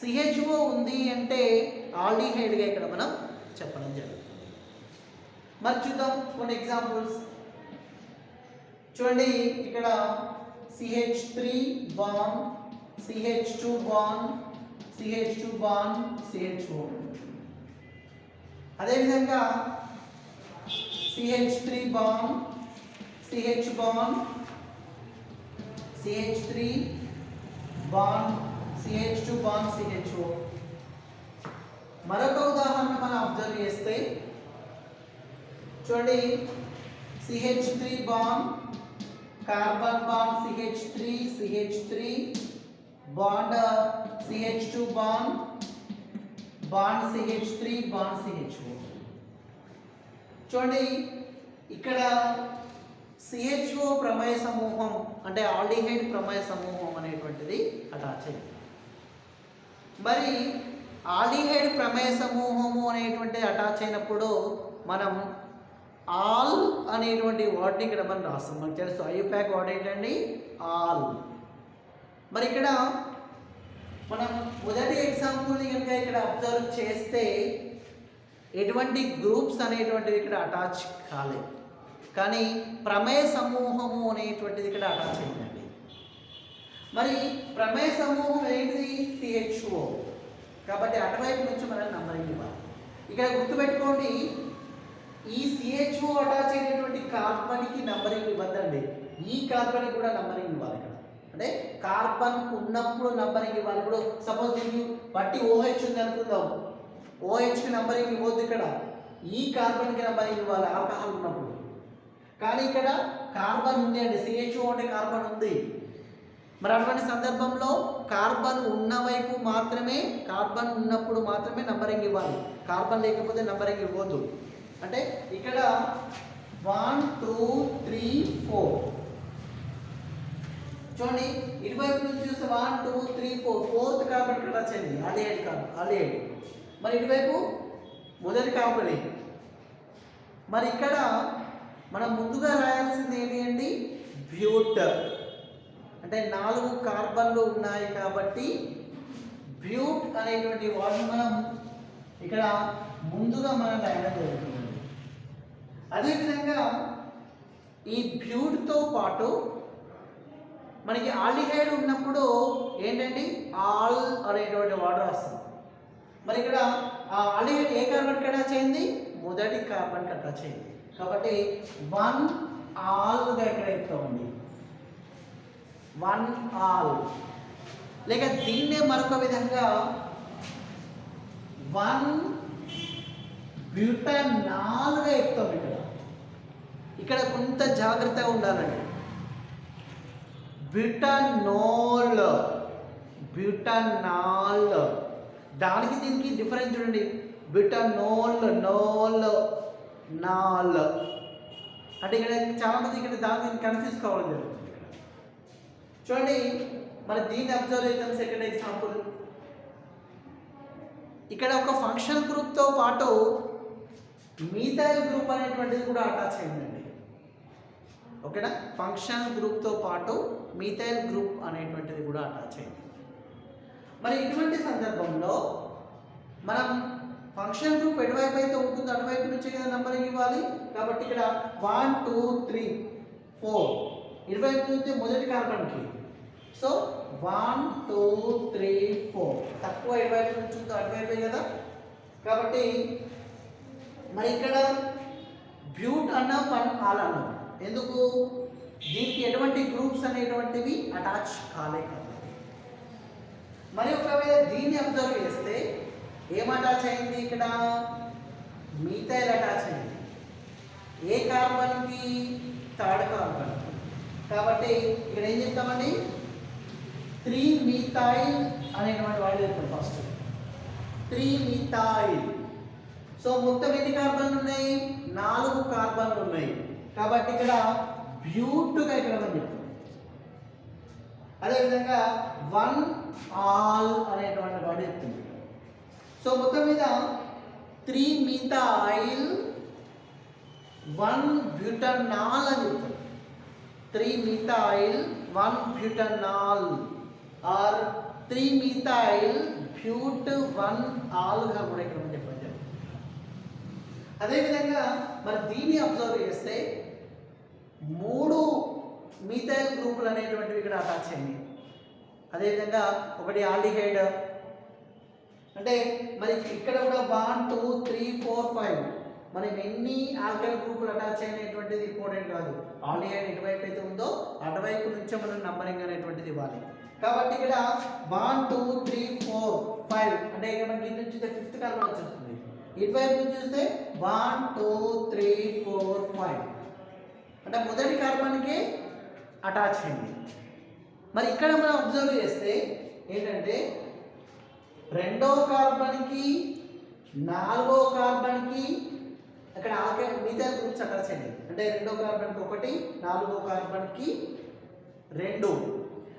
CHO ఉంది అంటే ఆల్డిహైడ్గా ఇక్కడ మనం చెప్పడం జరుగుతుంది. మరి చూద్దాం కొన్ని ఎగ్జాంపుల్స్. చూడండి ఇక్కడ CH3 bond, CH2 bond, CH2 bond, CHO. అదేవిధంగా CH3 bond, CH bond, CH3 bond, CH2 bond, CHO. మరొక ఉదాహరణ మనం అబ్జర్వ్ చేస్తే చూడండి CH3 bond, carbon bond CH3, CH3 bond CH2 bond, bond CH3 bond CHO. చూడండి ఇక్కడ CHO ప్రమేయ సమూహం అంటే ఆల్డిహైడ్ ప్రమేయ సమూహం అనేటువంటిది అటాచ్ అయింది. మరి ఆల్డిహైడ్ ప్రమేయ సమూహము అనేటువంటిది అటాచ్ అయినప్పుడు మనం ఆల్ అనేటువంటి వర్డ్ని ఇక్కడ మనం రాస్తాం. మనకు తెలుసు ఐయుపాక్ వర్డ్ ఏంటండి? ఆల్. మరి ఇక్కడ మనం మొదటి ఎగ్జాంపుల్ని కనుక ఇక్కడ అబ్జర్వ్ చేస్తే ఎటువంటి గ్రూప్స్ అనేటువంటివి ఇక్కడ అటాచ్ కాలేదు, కానీ ప్రమేయ సమూహము అనేటువంటిది ఇక్కడ అటాచ్ అయిందండి. మరి ప్రమేయ సమూహం ఏంటిది? CHO. కాబట్టి అటువైపు నుంచి మనం నంబరింగ్ ఇవ్వాలి. ఇక్కడ గుర్తుపెట్టుకోండి, ఈ CHO అటాచ్ అయినటువంటి కార్బన్కి నంబరింగ్ ఇవ్వద్దండి, ఈ కార్బన్కి కూడా నంబరింగ్ ఇవ్వాలి. ఇక్కడ అంటే కార్బన్ ఉన్నప్పుడు నంబరింగ్ ఇవ్వాలి. ఇప్పుడు సపోజ్ దీనికి బట్టి OH ఉంది అనుకుందాం, OHకి నంబరింగ్ ఇవ్వద్దు, ఇక్కడ ఈ కార్బన్కి నంబరింగ్ ఇవ్వాలి ఆల్కహాల్ ఉన్నప్పుడు. కానీ ఇక్కడ కార్బన్ ఉంది అండి, CHO అంటే కార్బన్ ఉంది. మరి అటువంటి సందర్భంలో కార్బన్ ఉన్న వైపు మాత్రమే, కార్బన్ ఉన్నప్పుడు మాత్రమే నంబరింగ్ ఇవ్వాలి, కార్బన్ లేకపోతే నంబరింగ్ ఇవ్వద్దు. అంటే ఇక్కడ 1 2 3 4 చూడండి, ఇటువైపు నుంచి చూస్తే 1 2 3 4 ఫోర్త్ కార్బన్ ఇక్కడ వచ్చింది, ఆల్డిహైడ్. మరి ఇటువైపు మొదటి కార్బన్. మరి ఇక్కడ మనం ముందుగా రాయాల్సింది ఏంటి అండి? బ్యూట్. అంటే 4 కార్బన్లు ఉన్నాయి కాబట్టి బ్యూట్ అనేటువంటి వాటిని మనం ఇక్కడ ముందుగా మనం రాయడం జరుగుతుంది. అదేవిధంగా ఈ బ్యూట్తో పాటు మనకి ఆల్డిహైడ్ ఉన్నప్పుడు ఏంటండి? ఆల్ అనేటువంటి వాటర్ వస్తుంది. మరి ఇక్కడ ఆ ఆల్డిహైడ్ ఏ కార్బన్కి అటాచ్ అయింది? మొదటి కార్బన్కి అటాచ్ అయింది. కాబట్టి 1 ఆల్గా ఇక్కడ చెప్తామండి, 1 ఆల్. లేక దీన్నే మరొక విధంగా 1 బ్యూటనాల్గా చెప్తాం. ఇక్కడ కొంత జాగ్రత్తగా ఉండాలండి. బ్యూటనాల్, బ్యూటనాల్, దానికి దీనికి డిఫరెన్స్ చూడండి. బ్యూటనోల్, నోల్, నాల్. అంటే ఇక్కడ చాలామంది ఇక్కడ దాని కన్ఫ్యూజ్ కావడం జరుగుతుంది. ఇక్కడ చూడండి మరి దీన్ని అబ్జర్వ్ చేద్దాం. సెకండ్ ఎగ్జాంపుల్, ఇక్కడ ఒక ఫంక్షన్ గ్రూప్తో పాటు మీథైల్ గ్రూప్ అనేటువంటిది కూడా అటాచ్ అయిందండి. ఓకేనా, ఫంక్షన్ గ్రూప్తో పాటు మీథైల్ గ్రూప్ అనేటువంటిది కూడా అటాచ్ అయింది. మరి ఇటువంటి సందర్భంలో మనం ఫంక్షన్ గ్రూప్ ఎటువైపు అయితే ఉంటుందో అటువైపు నుంచి కదా నంబరింగ్ ఇవ్వాలి. కాబట్టి ఇక్కడ 1 2 3 4 ఇటువైపు నుంచి మొదటి కార్బన్కి, సో 1 2 3 4 తక్కువ ఎటువైపు నుంచి ఉందో అటువైపే కదా. కాబట్టి మరి ఇక్కడ బ్యూట్ అన్నాం, మనం ఆల్ అన్నాం. ఎందుకు? దీనికి ఎటువంటి గ్రూప్స్ అనేటువంటివి అటాచ్ కాలే కాబట్టి. మరి ఒకవేళ దీన్ని అబ్జర్వ్ చేస్తే ఏం అటాచ్ అయింది? ఇక్కడ మీథైల్ అటాచ్ అయింది. ఏ కార్బన్కి? Third carbon. కాబట్టి ఇక్కడ ఏం చెప్తామండి? 3 మీథైల్ అనేటువంటి వాడు చెప్తాం ఫస్ట్. 3 మీథైల్. సో మొత్తం ఎన్ని కార్బన్లు ఉన్నాయి? 4 కార్బన్లు ఉన్నాయి. కాబట్టి ఇక్కడ బ్యూట్గా ఇక్కడ మనం చెప్తాం. అదేవిధంగా 1 ఆల్ అనేటువంటి వాడు చెప్తుంది. సో మొత్తం మీద 3 మీథైల్ 1 బ్యూటనాల్ అని చెప్తాం. 3 మీథైల్ 1 బ్యూటనాల్ ఆర్ 3 మీథైల్ బ్యూట్ 1 ఆల్గా కూడా ఇక్కడ మనం చెప్పండి. అదేవిధంగా మరి దీన్ని అబ్జర్వ్ చేస్తే 3 మీథైల్ గ్రూపులు అనేటువంటివి ఇక్కడ అటాచ్ అయ్యింది. అదేవిధంగా ఒకటి ఆల్డిహైడ్, అంటే మరి ఇక్కడ కూడా 1 2 3 4 5 మనం ఎన్ని ఆల్కైల్ గ్రూపులు అటాచ్ అయినటువంటిది ఇంపార్టెంట్ కాదు. ఆల్డిహైడ్ ఎటువైపు అయితే ఉందో అటువైపు నుంచే మనం నంబరింగ్ అనేటువంటిది ఇవ్వాలి. కాబట్టి ఇక్కడ 1 2 3 4 5 అంటే ఇక మనకి ఇటు నుంచి 5th కార్బన్ వచ్చేస్తుంది. ఇటువైపు నుంచి చూస్తే 1 2 3 4 5 అంటే మొదటి కార్బన్కి అటాచ్ అయింది. మరి ఇక్కడ మనం అబ్జర్వ్ చేస్తే ఏంటంటే రెండవ కార్బన్కి 4వ కార్బన్కి అక్కడ ఆల్కైల్ మీథైల్ గ్రూప్స్ అటాచ్ అయ్యాయి. అంటే రెండవ కార్బన్కి 1, 4వ కార్బన్కి 2.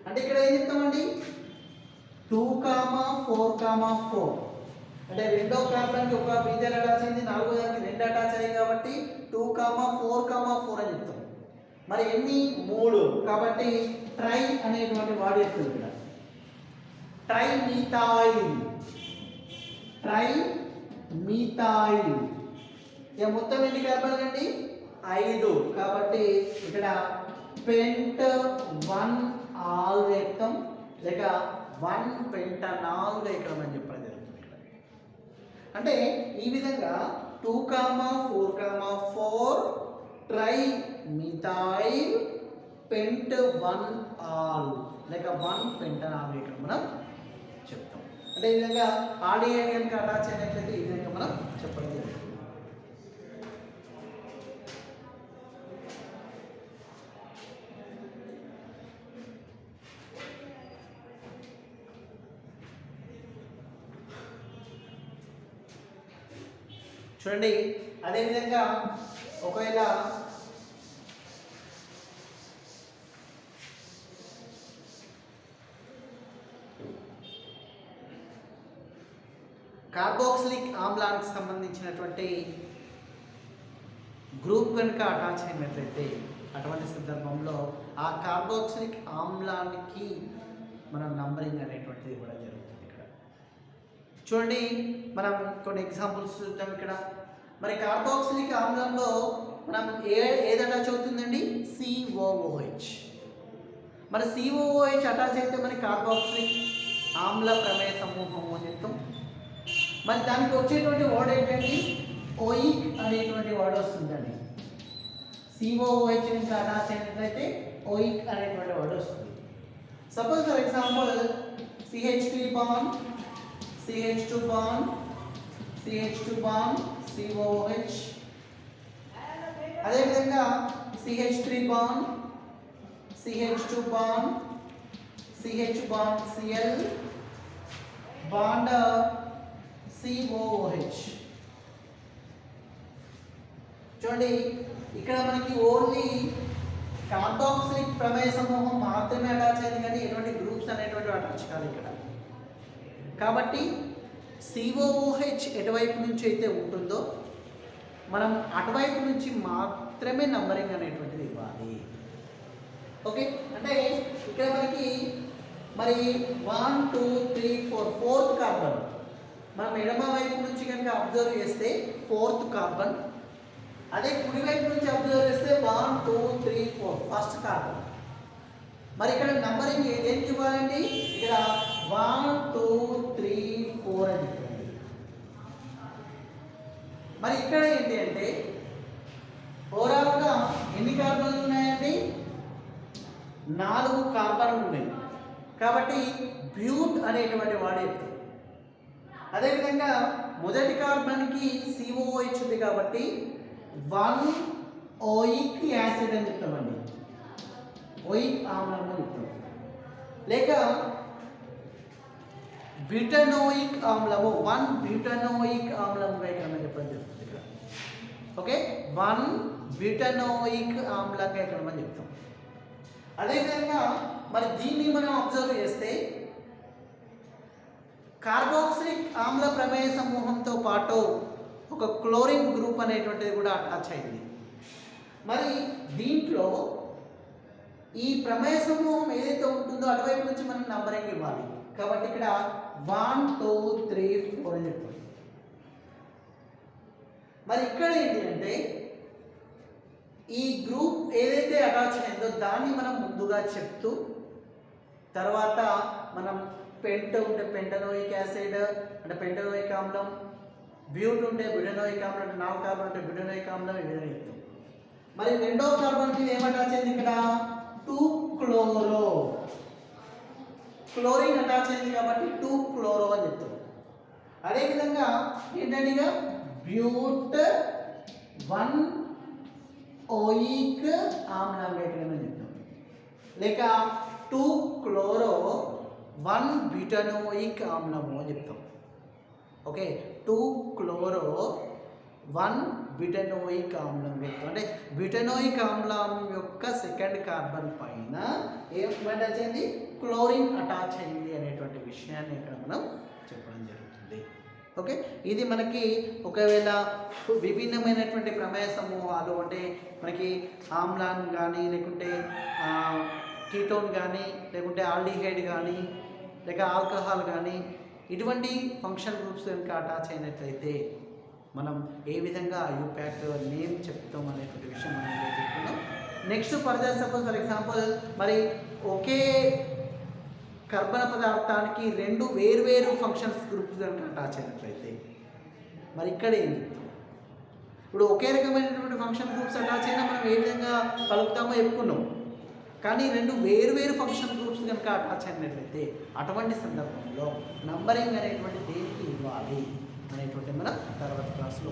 అంటే ఇక్కడ ఏం చెప్తామండి? 2, 4, 4 అంటే రెండో కార్బన్కి ఒక మీథైల్ అటాచ్ అయింది, 4వ దానికి 2 అటాచ్ అయ్యాయి కాబట్టి 2, 4, 4 అని చెప్తాం. మరి ఎన్ని? 3. కాబట్టి ట్రై అనేటువంటి వాడు చెప్తుంది ఇక్కడ. Try methyl, try methyl. ఇక మొత్తం ఎన్ని కార్బన్లు అండి? 5. కాబట్టి ఇక్కడ పెంట్ 1 ఆల్ చెప్తాం, లేక 1 పెంటనాల్ ఇక్కడ మనం చెప్పడం జరుగుతుంది. అంటే ఈ విధంగా 2, 4, 4 ట్రై మీథైల్ పెంట్ 1 ఆల్ లేక 1 పెంటనాల్ ఇక్కడ మనం చెప్తాం. అంటే ఈ విధంగా ఆల్డిహైడ్ కనుక అటాచ్ అయినట్లయితే ఈ విధంగా మనం చెప్పడం జరుగుతుంది. చూడండి, అదేవిధంగా ఒకవేళ కార్బోక్సిలిక్ ఆమ్లానికి సంబంధించినటువంటి గ్రూప్ కనుక అటాచ్ అయినట్లయితే అటువంటి సందర్భంలో ఆ కార్బోక్సిలిక్ ఆమ్లానికి మనం నంబరింగ్ అనేటువంటిది ఇవ్వడం జరుగుతుంది. ఇక్కడ చూడండి, మనం కొన్ని ఎగ్జాంపుల్స్ చూద్దాం. ఇక్కడ మరి కార్బోక్సిలిక్ ఆమ్లంలో మనం ఏది అటాచ్ అవుతుందండి? COOH. మరి COOH అటాచ్ అయితే మరి కార్బోక్సిలిక్ ఆమ్ల ప్రమేయ సమూహం అని చెప్తాం. మరి దానికి వచ్చేటువంటి వర్డ్ ఏంటండి? ఓయిక్ అనేటువంటి వర్డ్ వస్తుందండి. COOH ఇంకా అటాచ్ అయినట్లయితే ఓయిక్ అనేటువంటి వర్డ్ వస్తుంది. Suppose for example CH3 bond, CH2 bond, CH2 bond, COOH. అదేవిధంగా CH3 bond, CH2 bond, CH bond Cl bond COOH. చూడండి, ఇక్కడ మనకి ఓన్లీ కార్బాక్సిలిక్ ప్రమేయ సమూహం మాత్రమే అటాచ్ అయింది, కానీ ఎటువంటి గ్రూప్స్ అనేటువంటి అటాచ్ కాదు ఇక్కడ. కాబట్టి COOH ఎటువైపు నుంచి అయితే ఉంటుందో మనం అటువైపు నుంచి మాత్రమే నంబరింగ్ అనేటువంటిది ఇవ్వాలి. ఓకే, అంటే ఇక్కడ మనకి మరి 1 2 3 4 ఫోర్త్ కార్బన్ మనం ఎడమ వైపు నుంచి కనుక అబ్జర్వ్ చేస్తే ఫోర్త్ కార్బన్, అదే కుడి వైపు నుంచి అబ్జర్వ్ చేస్తే 1 2 3 4 ఫస్ట్ కార్బన్. మరి ఇక్కడ నంబరింగ్ ఏంటి ఇవ్వాలండి? ఇక్కడ 1 2 3 4 అని చెప్పండి. మరి ఇక్కడ ఏంటి అంటే ఓవరాల్గా ఎన్ని కార్బన్లు ఉన్నాయండి? 4 కార్బన్లు ఉన్నాయి. కాబట్టి బ్యూట్ అనేటువంటి వాడే. అదేవిధంగా మొదటి కార్బన్కి COOH ఉంది కాబట్టి 1 ఓయిక్ యాసిడ్ అని చెప్తామండి, ఓయిక్ ఆమ్లం అని చెప్తాం. లేక బ్యూటనోయిక్ ఆమ్లము 1 బ్యూటనోయిక్ ఆమ్లంగా ఇక్కడ మనం చెప్పడం జరుగుతుంది ఇక్కడ. ఓకే, 1 బ్యూటనోయిక్ ఆమ్లంగా ఇక్కడ మనం చెప్తాం. అదేవిధంగా మరి దీన్ని మనం అబ్జర్వ్ చేస్తే కార్బాక్సిలిక్ ఆమ్ల ప్రమేయ సమూహంతో పాటు ఒక క్లోరిన్ గ్రూప్ అనేటువంటిది కూడా అటాచ్ అయింది. మరి దీంట్లో ఈ ప్రమేయ సమూహం ఏదైతే ఉంటుందో అటువైపు నుంచి మనం నంబరింగ్ ఇవ్వాలి. కాబట్టి ఇక్కడ 1 2 3 4 అని చెప్తాం. మరి ఇక్కడ ఏంటి అంటే ఈ గ్రూప్ ఏదైతే అటాచ్ అయిందో దాన్ని మనం ముందుగా చెప్తూ తర్వాత మనం పెంట ఉంటే పెంటనోయిక్ యాసిడ్ అంటే పెంటనోయిక్ ఆమ్లం, బ్యూట్ ఉంటే బ్యూటనోయిక్ ఆమ్లం అంటే 4 కార్బన్ ఉంటే బ్యూటనోయిక్ ఆమ్లం ఈ విధంగా చెప్తాం. మరి రెండో కార్బన్ మీద ఏం అటాచ్ అయింది? ఇక్కడ 2 క్లోరో, క్లోరిన్ అటాచ్ అయింది కాబట్టి 2 క్లోరో అని చెప్తాం. అదేవిధంగా ఏంటంటే ఇక బ్యూట్ 1 ఓయిక్ ఆమ్లంగా ఇక్కడ చెప్తాం. లేక 2 క్లోరో 1 బ్యూటనోయిక్ ఆమ్లము అని చెప్తాం. ఓకే, 2 క్లోరో 1 బ్యూటనోయిక్ ఆమ్లం చెప్తాం. అంటే బ్యూటనోయిక్ ఆమ్లం యొక్క సెకండ్ కార్బన్ పైన ఏం అటాచ్ అయింది? క్లోరిన్ అటాచ్ అయింది అనేటువంటి విషయాన్ని ఇక్కడ మనం చెప్పడం జరుగుతుంది. ఓకే, ఇది మనకి ఒకవేళ విభిన్నమైనటువంటి ప్రమేయ సమూహాలు అంటే మనకి ఆమ్లాన్ కానీ లేకుంటే కీటోన్ కానీ లేకుంటే ఆల్డిహైడ్ కానీ లేక ఆల్కహాల్ కానీ ఇటువంటి ఫంక్షన్ గ్రూప్స్ కనుక అటాచ్ అయినట్లయితే మనం ఏ విధంగా యూప్యాక్ నేమ్ చెప్తాం అనేటువంటి విషయం మనం చెప్పుకున్నాం. Next further suppose for example మరి ఒకే కర్బన పదార్థానికి 2 వేర్వేరు ఫంక్షన్స్ గ్రూప్స్ కనుక అటాచ్ అయినట్లయితే మరి ఇక్కడ ఏం చెప్తాం? ఇప్పుడు ఒకే రకమైనటువంటి ఫంక్షన్ గ్రూప్స్ అటాచ్ అయినా మనం ఏ విధంగా పలుకుతామో చెప్పుకున్నాం. కానీ 2 వేర్వేరు ఫంక్షన్ గ్రూప్స్ కనుక అటాచ్ అయినట్లయితే అటువంటి సందర్భంలో నంబరింగ్ అనేటువంటి దేనికి ఇవ్వాలి అనేటువంటి మనం తర్వాత క్లాస్లో